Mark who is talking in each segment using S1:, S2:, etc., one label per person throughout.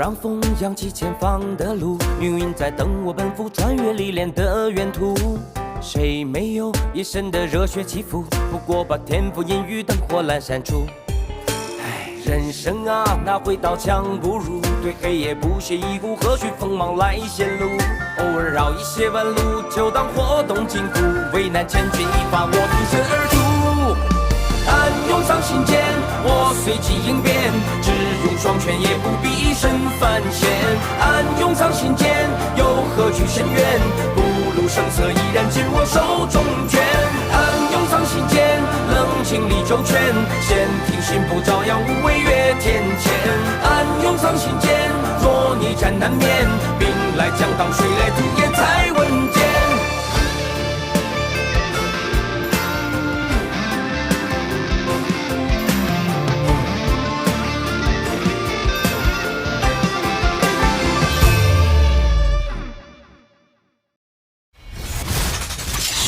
S1: 让风扬起前方的路，命运在等我奔赴穿越历练的远途。谁没有一身的热血起伏？不过把天赋阴雨灯火阑珊处。人生啊，哪会刀枪不入？对黑夜不屑一顾，何须锋芒来显露？偶尔绕一些弯路，就当活动筋骨。为难千钧一发，我挺身而出。暗涌上心间，我随机应变，只用双拳也不必一身凡险。暗涌上心间，又何惧深渊？不露声色，依然紧握手中拳。暗涌上心间，冷静理周全，先听心不照样无畏越天堑。暗涌上心间，若逆战难免，兵来将挡，水来土掩才稳健。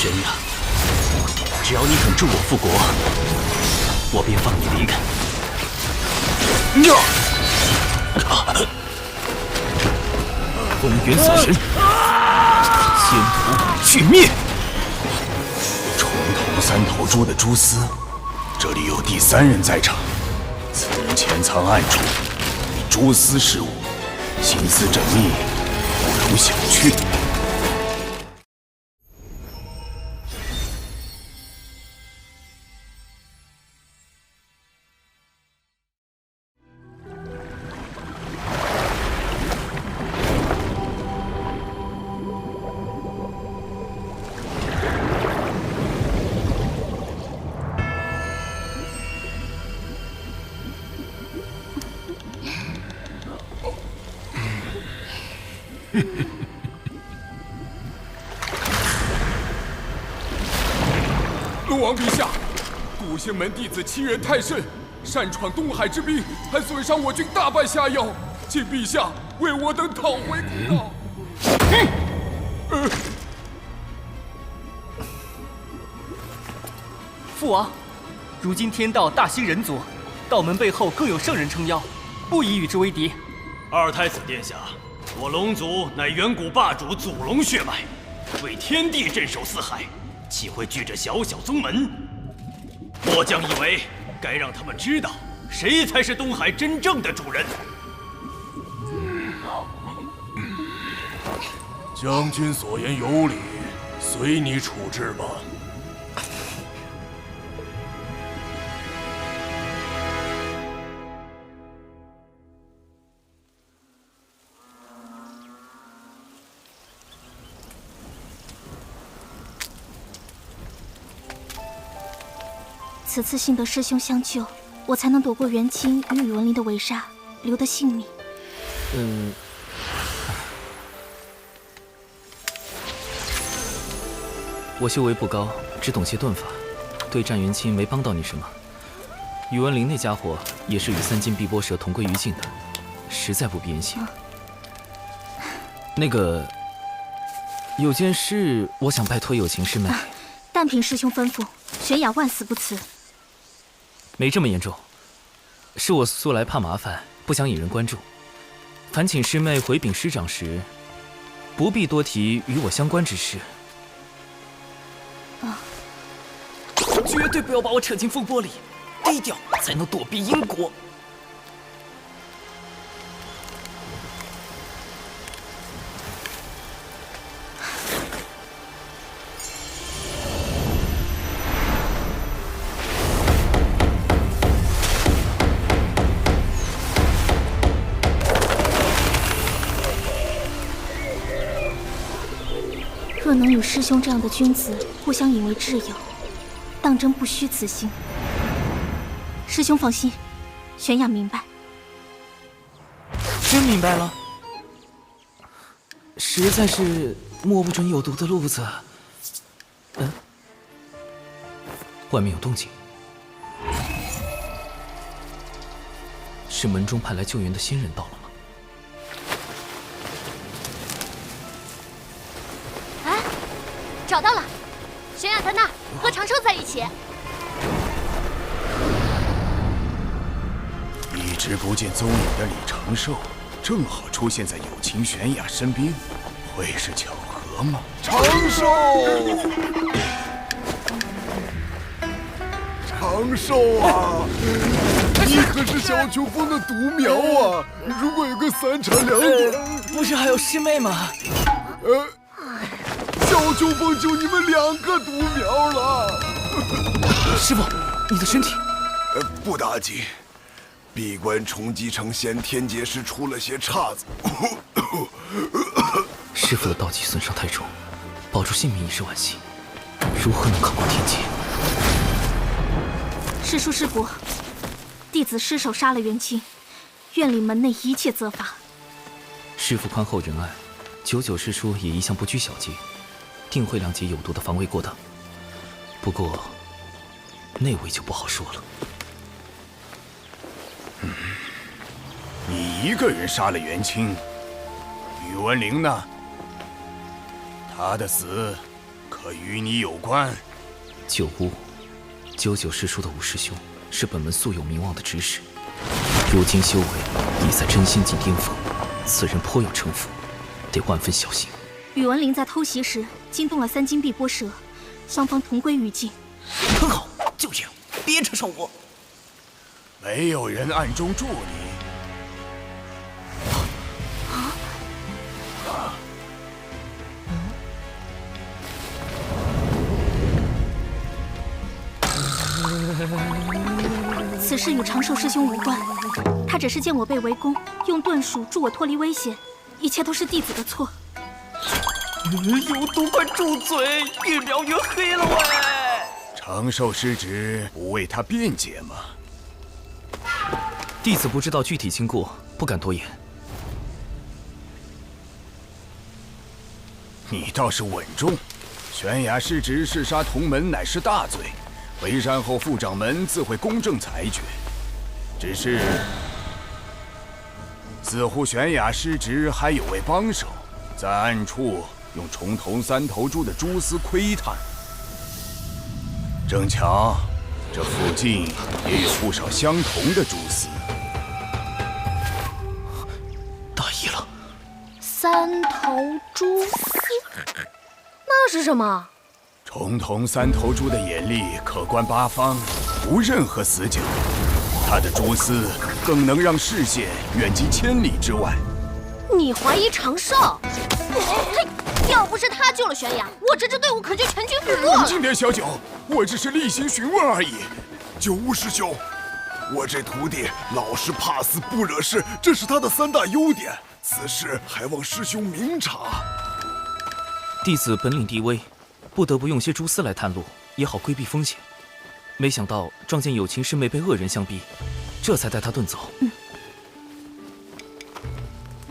S2: 悬崖，只要你肯助我复国，我便放你离开。风云锁神，仙图俱灭。
S3: 重头三头猪的蛛丝，这里有第三人在场，此人潜藏暗处，以蛛丝事务，心思缜密，不容小觑。
S4: 龙王陛下，古仙门弟子欺人太甚，擅闯东海之滨，还损伤我军大半下药，请陛下为我等讨回公道。
S5: 父王，如今天道大兴人族，道门背后更有圣人撑腰，不宜与之为敌。
S2: 二太子殿下，我龙族乃远古霸主祖龙血脉，为天地镇守四海，岂会惧这小小宗门？末将以为，该让他们知道，谁才是东海真正的主人。
S4: 将军所言有理，随你处置吧。
S6: 此次幸得师兄相救，我才能躲过元清与宇文林的围杀，留得性命。
S7: 我修为不高，只懂些遁法，对战元清没帮到你什么。宇文林那家伙也是与三金碧波蛇同归于尽的，实在不必言谢。那个，有件事我想拜托有情师妹。
S6: 但凭师兄吩咐，玄雅万死不辞。
S7: 没这么严重，是我素来怕麻烦，不想引人关注。烦请师妹回禀师长时，不必多提与我相关之事。绝对不要把我扯进风波里，低调才能躲避因果。
S6: 若能与师兄这样的君子互相引为挚友，当真不虚此行。师兄放心，玄雅明白。
S7: 真明白了？实在是摸不准有毒的路子。外面有动静，是门中派来救援的新人到了吗？
S8: 找到了，玄雅在那儿和长寿在一起。
S3: 一直不见踪影的李长寿，正好出现在友情悬崖身边，会是巧合吗？
S4: 长寿，长寿啊！你可是小秋风的独苗啊！如果有个3长2短，
S7: 不是还有师妹吗？
S4: 小秋风就你们2个独苗了。
S7: 师傅，你的身体……
S4: 不打紧，闭关重击成仙天劫时出了些岔子。
S7: 师傅的道基损伤太重，保住性命已是惋惜，如何能抗过天劫？
S6: 师叔师伯，弟子失手杀了元清，院里门内一切责罚。
S7: 师傅宽厚仁爱，99师叔也一向不拘小节，定会谅解有毒的防卫过当。不过，那位就不好说了。
S3: 你一个人杀了元清，宇文灵呢？他的死可与你有关？
S7: 九巫，99师叔的五师兄是本门素有名望的执事，如今修为已在真仙境巅峰，此人颇有城府，得万分小心。
S6: 宇文灵在偷袭时惊动了3金碧波蛇，双方同归于尽。
S9: 很好，就这样，别扯上我。
S3: 没有人暗中助你。
S6: 此事与长寿师兄无关，他只是见我被围攻，用遁术助我脱离危险，一切都是弟子的错。
S9: 有毒，快住嘴！越描越黑了喂！
S3: 长寿师侄不为他辩解吗？
S7: 弟子不知道具体经过，不敢多言。
S3: 你倒是稳重。悬崖师侄弑杀同门乃是大罪，回山后副掌门自会公正裁决。只是，似乎悬崖师侄还有位帮手，在暗处用重瞳3头猪的蛛丝窥探。正巧，这附近也有不少相同的蛛丝。
S7: 大意了
S8: 3头蛛丝，那是什么？
S3: 重瞳3头猪的眼力可观8方，无任何死角。它的蛛丝更能让视线远及千里之外。
S8: 你怀疑长寿？嘿，要不是他救了悬崖，我这支队伍可就全军覆没了。
S4: 冷静点，小九，我只是例行询问而已。九巫师兄，我这徒弟老实怕死不惹事，这是他的3大优点。此事还望师兄明察。
S7: 弟子本领低微，不得不用些蛛丝来探路，也好规避风险。没想到撞见有情师妹被恶人相逼，这才带她遁走。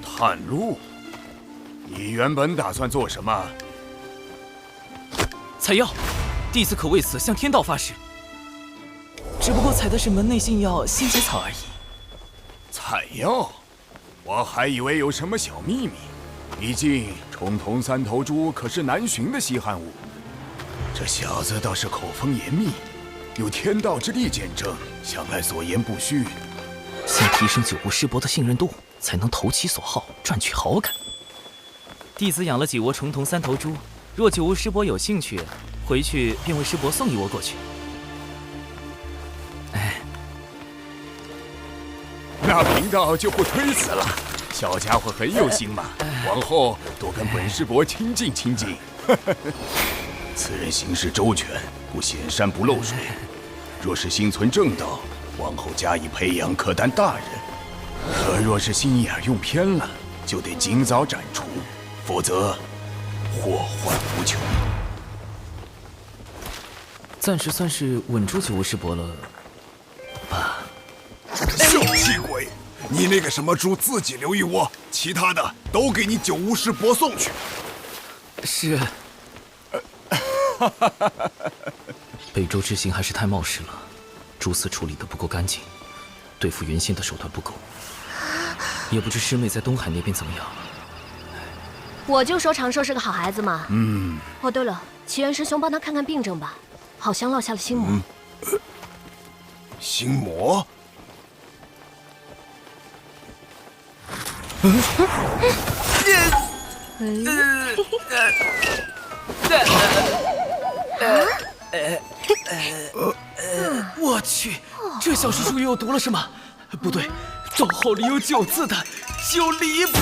S3: 探路？你原本打算做什么？
S7: 采药，弟子可为此向天道发誓。只不过采的是门内信药仙节草而已。
S3: 采药？我还以为有什么小秘密。毕竟重瞳3头猪可是难寻的稀罕物。这小子倒是口风严密，有天道之力见证，想来所言不虚。
S7: 先提升9巫师伯的信任度，才能投其所好，赚取好感。弟子养了几窝重瞳3头猪，若9巫师伯有兴趣，回去便为师伯送1窝过去。
S3: 那贫道就不推辞了。小家伙很有心嘛，往后多跟本师伯亲近亲近。此人行事周全，不显山不露水。若是心存正道，往后加以培养，可担大任。可若是心眼用偏了，就得尽早斩除，否则祸患无穷。
S7: 暂时算是稳住9巫师伯了吧？
S4: 小气鬼！你那个什么猪自己留1窝，其他的都给你9巫师伯送去。
S7: 是。北周之行还是太冒失了，蛛丝处理得不够干净，对付原先的手段不够。也不知师妹在东海那边怎么样。
S8: 我就说长寿是个好孩子嘛。哦，对了，奇缘师兄帮他看看病症吧，好像落下了心魔。
S4: 心魔？
S7: 我去，这小师叔又读了什么？不对，咒号里有9字的，就离谱。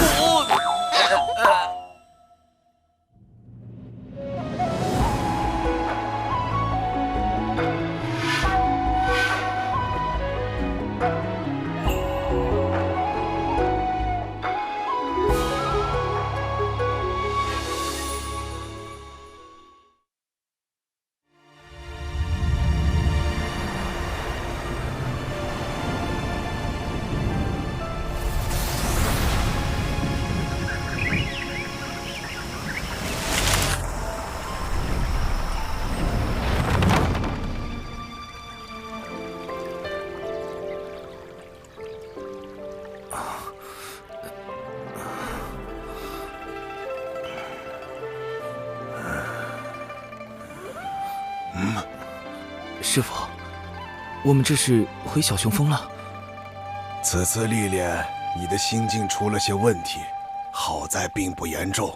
S7: 师傅，我们这是回小熊峰了。
S4: 此次历练，你的心境出了些问题，好在并不严重。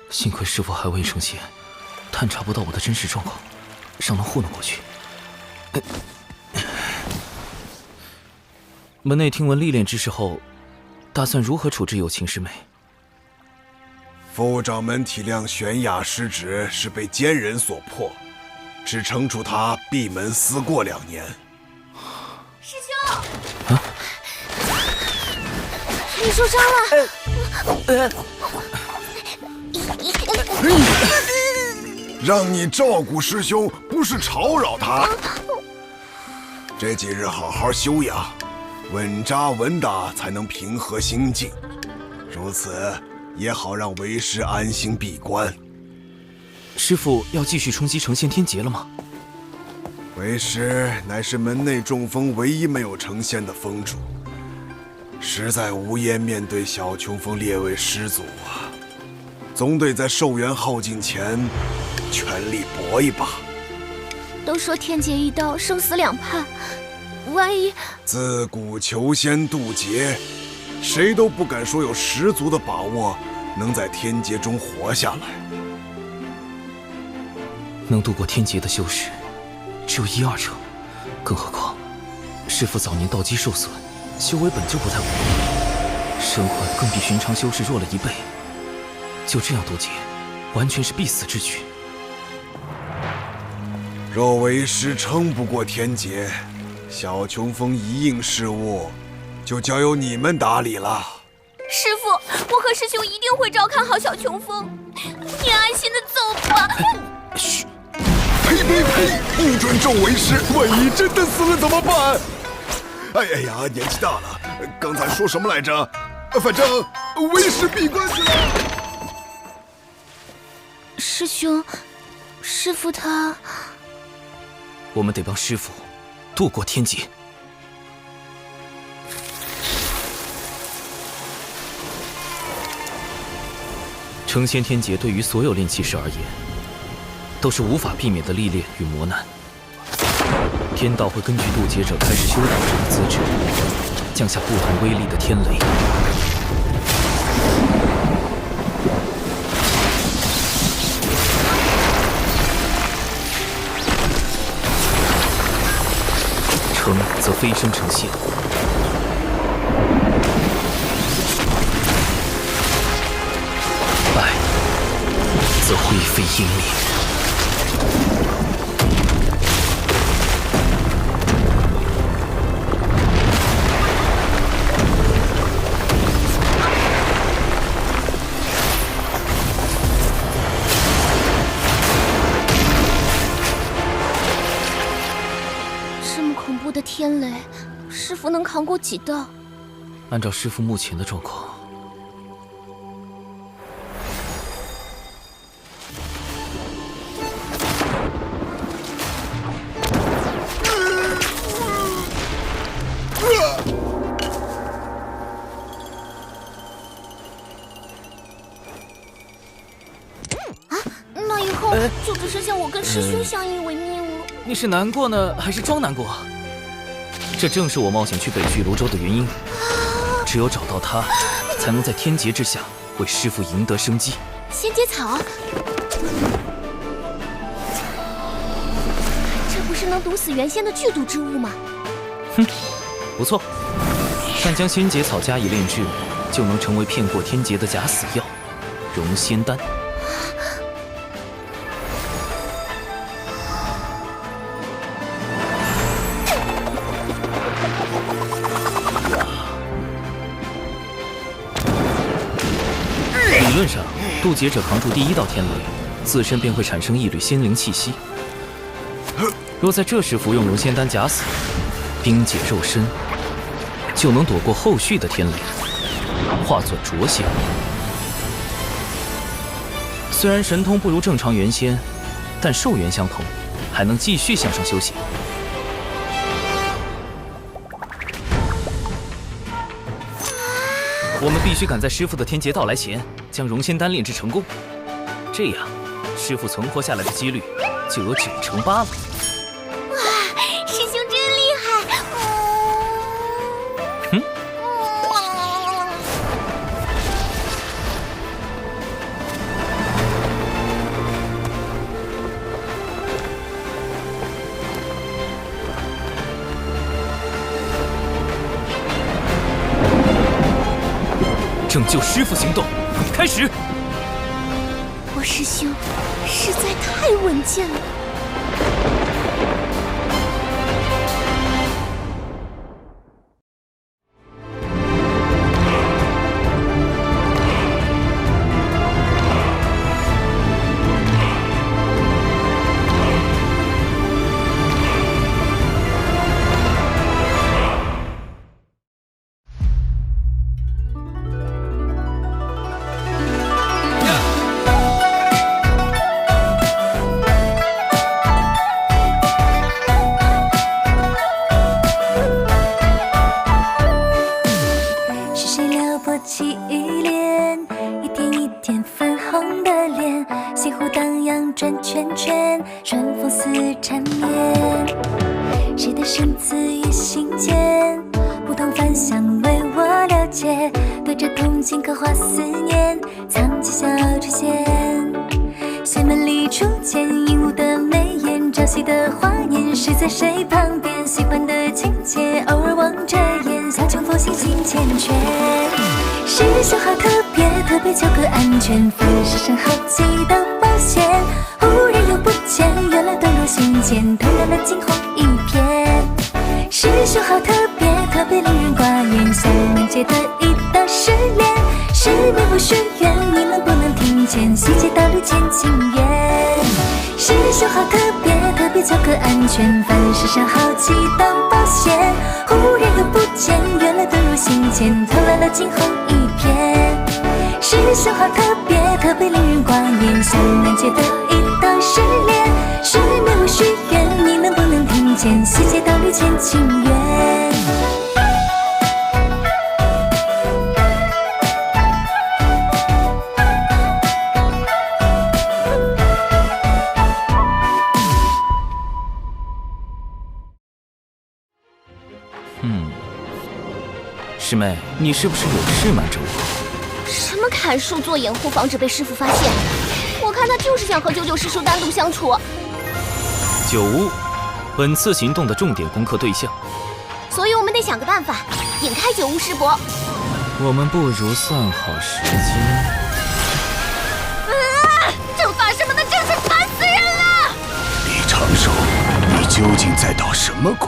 S7: 幸亏师傅还未成仙，探查不到我的真实状况，尚能糊弄过去。门内听闻历练之事后，打算如何处置有情师妹？
S4: 副掌门体谅玄雅失职是被奸人所迫，只惩处他闭门思过2年。
S6: 师兄，啊，你受伤了。
S4: 让你照顾师兄，不是吵扰他。这几日好好休养，稳扎稳打，才能平和心境。如此也好让为师安心闭关。
S7: 师父要继续冲击成仙天劫了吗？
S4: 为师乃是门内中锋唯一没有成仙的峰主，实在无颜面对小琼峰列位师祖啊，总得在寿元耗尽前全力搏一把。
S6: 都说天劫一刀，生死两判，万一……
S4: 自古求仙渡劫，谁都不敢说有十足的把握能在天劫中活下来。
S7: 能度过天劫的修士只有1、2成，更何况师父早年道基受损，修为本就不太稳定，身魂更比寻常修士弱了1倍。就这样渡劫，完全是必死之举。
S4: 若为师撑不过天劫，小琼峰一应事务就交由你们打理了。
S6: 师父，我和师兄一定会照看好小琼峰，你安心的走吧。
S7: 嘘。
S4: 呸呸呸！不准咒为师，万一真的死了怎么办？哎呀，年纪大了，刚才说什么来着？反正为师闭关去了。
S6: 师兄，师父他……
S7: 我们得帮师父渡过天劫。成仙天劫对于所有炼气士而言，都是无法避免的历练与磨难。天道会根据渡劫者开始修道者的资质，降下不同威力的天雷。成则飞升成仙，败则灰飞烟灭。
S6: 的天雷，师父能扛过几道？
S7: 按照师父目前的状况，
S6: 那以后就只剩下我跟师兄相依为命了。
S7: 你是难过呢，还是装难过？这正是我冒险去北距泸州的原因。只只有找到它，才能在天劫之下为师父赢得生机。
S6: 仙节草，这不是能毒死原仙的剧毒之物吗？
S7: 哼，不错。但将仙节草加以炼制，就能成为骗过天劫的假死药——融仙丹。理论上，渡劫者扛住第一道天雷，自身便会产生一缕仙灵气息。若在这时服用融仙丹假死，冰解肉身，就能躲过后续的天雷，化作浊仙。虽然神通不如正常元仙，但寿元相同，还能继续向上修行。我们必须赶在师父的天劫到来前，将融仙丹炼制成功。这样，师父存活下来的几率就有98%了。
S6: 哇，师兄真厉害！
S7: 嗯。拯救师父行动开始。
S6: 我师兄实在太稳健了。师妹，你是不是有事瞒着我？什么砍树做掩护，防止被师父发现？我看他就是想和99师叔单独相处。
S7: 九乌，本次行动的重点攻克对象，
S6: 所以我们得想个办法引开9乌师伯。
S7: 我们不如算好时间。
S6: 正发什么的，真是烦死人了！
S3: 李长寿，你究竟在捣什么鬼？